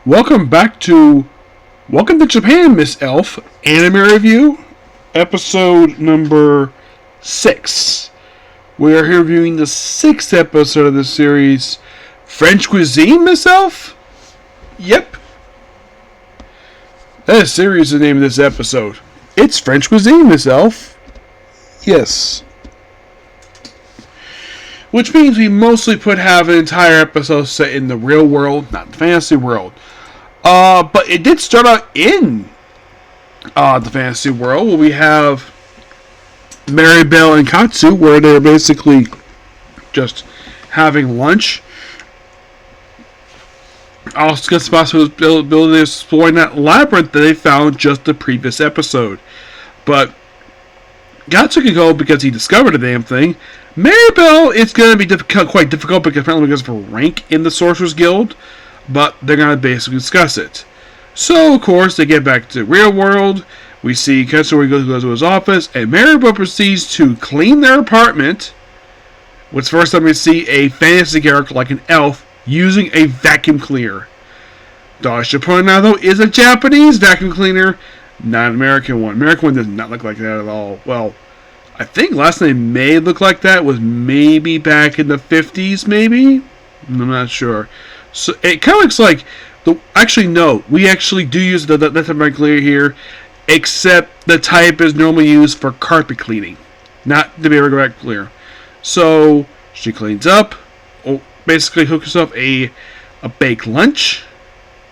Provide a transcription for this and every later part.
Welcome back to Welcome to Japan, Miss Elf Anime Review, episode number 6. We are here reviewing the 6th episode of the series, French Cuisine, Miss Elf? Yep. That is seriously the name of this episode. It's French Cuisine, Miss Elf. Yes. Which means we mostly have an entire episode set in the real world, not the fantasy world. But it did start out in the fantasy world, where we have Maribel and Katsu, where they're basically just having lunch. Also discuss the possibility of exploring that labyrinth that they found just the previous episode. But Katsu can go because he discovered the damn thing. Maribel, it's going to be quite difficult because of her rank in the Sorcerer's Guild. But they're going to basically discuss it. So, of course, they get back to the real world. We see Katsu goes to his office, and Maribel proceeds to clean their apartment. Which first time we see a fantasy character like an elf using a vacuum cleaner. I should point out, though, is a Japanese vacuum cleaner, not an American one. American one does not look like that at all. Well, I think last time they may look like that was maybe back in the 50s, maybe? I'm not sure. So it kind of looks like actually no, we actually do use that type of cleaner here, except the type is normally used for carpet cleaning, not the regular cleaner. So she cleans up, basically hooks herself a baked lunch,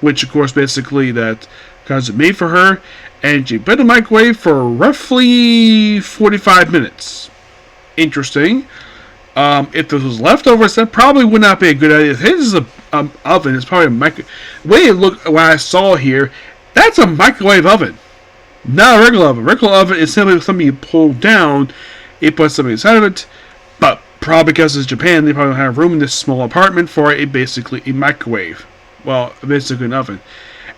which of course basically that Kazu made for her, and she put in the microwave for roughly 45 minutes. Interesting. If this was leftovers, that probably would not be a good idea. This is an oven. It's probably a microwave. The way it looked, what I saw here, that's a microwave oven, not a regular oven. Regular oven is simply something you pull down, it puts something inside of it. But probably because it's Japan, they probably don't have room in this small apartment for basically a microwave. Well, basically an oven.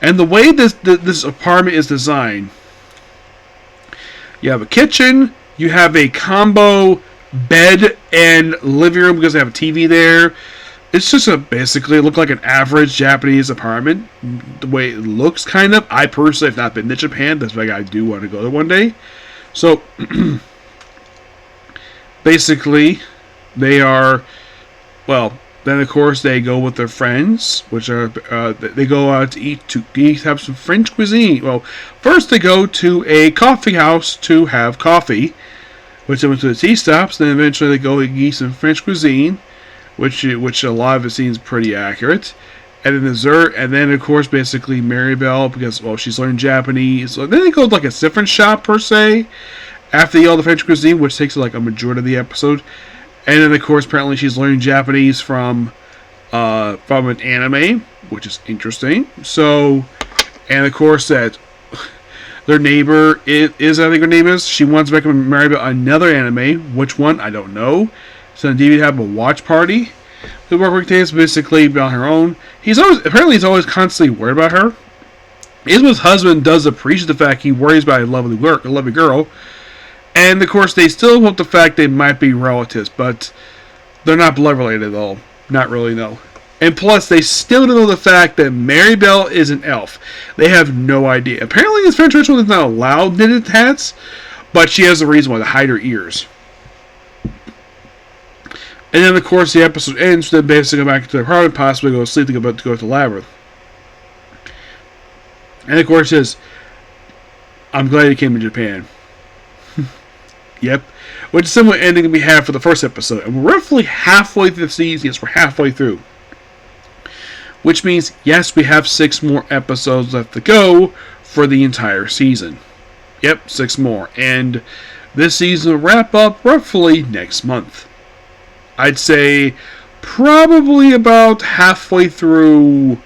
And the way this apartment is designed, you have a kitchen, you have a combo bed and living room because they have a TV there. It's just basically look like an average Japanese apartment. The way it looks, kind of. I personally have not been to Japan. That's why I do want to go there one day. So basically, they are Then of course they go with their friends, which are they go out to have some French cuisine. Well, first they go to a coffee house to have coffee, which they went to the tea stops. Then eventually they go and eat some French cuisine, which a lot of it seems pretty accurate. And then dessert, and then of course basically Maribel, because she's learned Japanese. So then they go to like a different shop per se after they eat all the French cuisine, which takes like a majority of the episode. And then of course apparently she's learning Japanese from an anime, which is interesting. So, and of course that their neighbor is I think her name is. She wants to recommend Maribel another anime. Which one? I don't know. So then David have a watch party. The work day is basically about her own. He's always constantly worried about her. Isma's husband does appreciate the fact he worries about a lovely girl. And of course they still want the fact they might be relatives, but they're not blood related at all. Not really, no. And plus, they still don't know the fact that Maribel is an elf. They have no idea. Apparently, this French ritual is not allowed knitted hats, but she has a reason why to hide her ears. And then, of course, the episode ends with them basically go back to their apartment, possibly go to sleep to go to the labyrinth. And of course, says, "I'm glad you came to Japan." Yep. Which is similar ending we had for the first episode. And we're roughly halfway through the season. Yes, we're halfway through. Which means, yes, we have 6 more episodes left to go for the entire season. Yep, 6 more. And this season will wrap up roughly next month. I'd say probably about halfway through,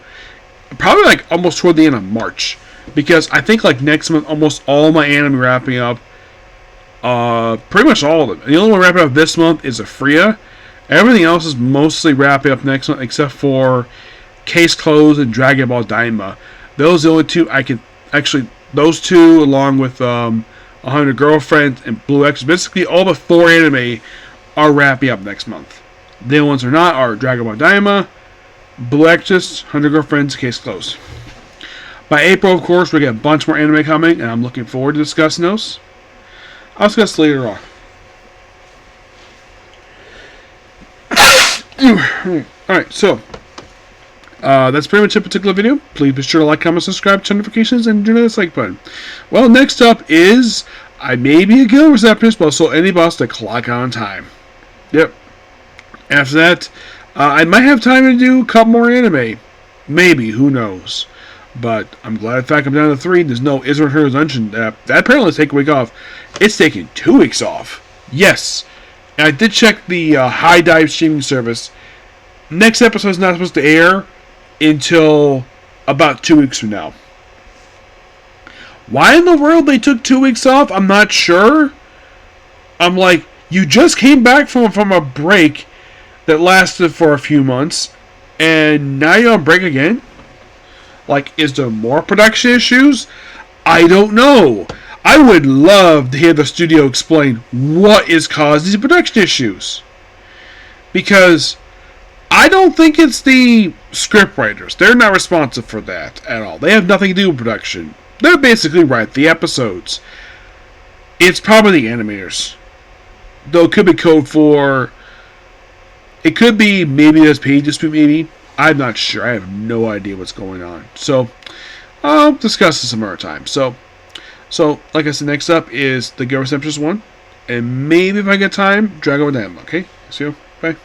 probably like almost toward the end of March. Because I think like next month, almost all my anime wrapping up. Pretty much all of them. The only one wrapping up this month is Afria. Everything else is mostly wrapping up next month, except for Case Closed and Dragon Ball Daima. Those are the only two I can actually. Those two, along with 100 Girlfriends and Blue X, basically all but 4 anime are wrapping up next month. The only ones that are not are Dragon Ball Daima, Blue Exorcist, 100 Girlfriends, Case Closed. By April, of course, we get a bunch more anime coming, and I'm looking forward to discussing those. I'll discuss later on. Alright, so that's pretty much it for a particular video. Please be sure to like, comment, subscribe, turn notifications, and do the dislike button. Well, next up is I may be a guild receptionist, but also any boss to clock on time. Yep. After that, I might have time to do a couple more anime. Maybe, who knows. But I'm glad the fact I'm down to 3. There's no Israel Heroes Dungeon. That apparently take a week off. It's taking 2 weeks off. Yes. And I did check the High Dive streaming service. Next episode is not supposed to air until about 2 weeks from now. Why in the world they took 2 weeks off, I'm not sure. I'm like, you just came back from a break that lasted for a few months, and now you're on break again? Like, is there more production issues? I don't know. I would love to hear the studio explain what is causing these production issues. Because I don't think it's the scriptwriters. They're not responsible for that at all. They have nothing to do with production. They're basically write the episodes. It's probably the animators. Though it could be code for... It could be maybe there's page dispute, maybe. I'm not sure. I have no idea what's going on. So, I'll discuss this some other time. So, like I said, next up is the Guild Receptionist one. And maybe if I get time, Dragon Dam. Okay? See you. Bye.